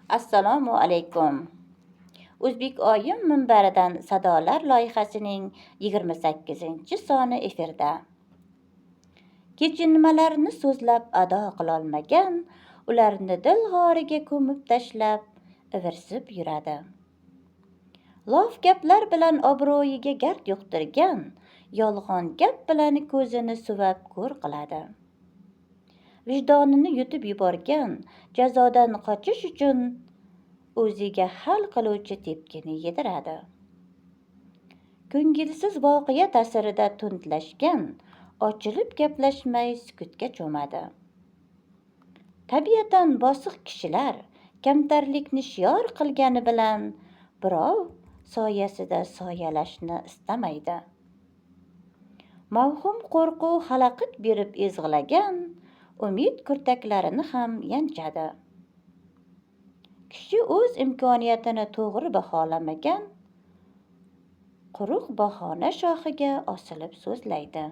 Assalomu alaykum. O'zbek oyim minbaridan sadolar loyihasining 28-soni efirda. Kechinmalarni so'zlab ado qilolmagan, ularni dil g'origa ko'mib tashlab, ivirsib yuradi. Lof gaplar bilan obro'yiga gard yuqtirgan, yolg'on gap bilan ko'zini suvab ko'r qiladi. Vijdonini yutib yuborgan, jazodan qochish uchun o'ziga hal qiluvchi tepkini yediradi. Ko'ngilsiz voqea ta'sirida tundlashgan, ochilib gaplashmay sukutga cho'madi. Tabiatan bosiq kishilar kamtarlikni shior qilgani bilan birov soyasida soyalashni istamaydi. Mavhum qo'rquv xalaqit berib ezg'ilagan, umid kurtaklarini ham yanchadi. Kishi o'z imkoniyatini to'g'ri baholamagan, quruq bahona shoxiga osilib so'zlaydi.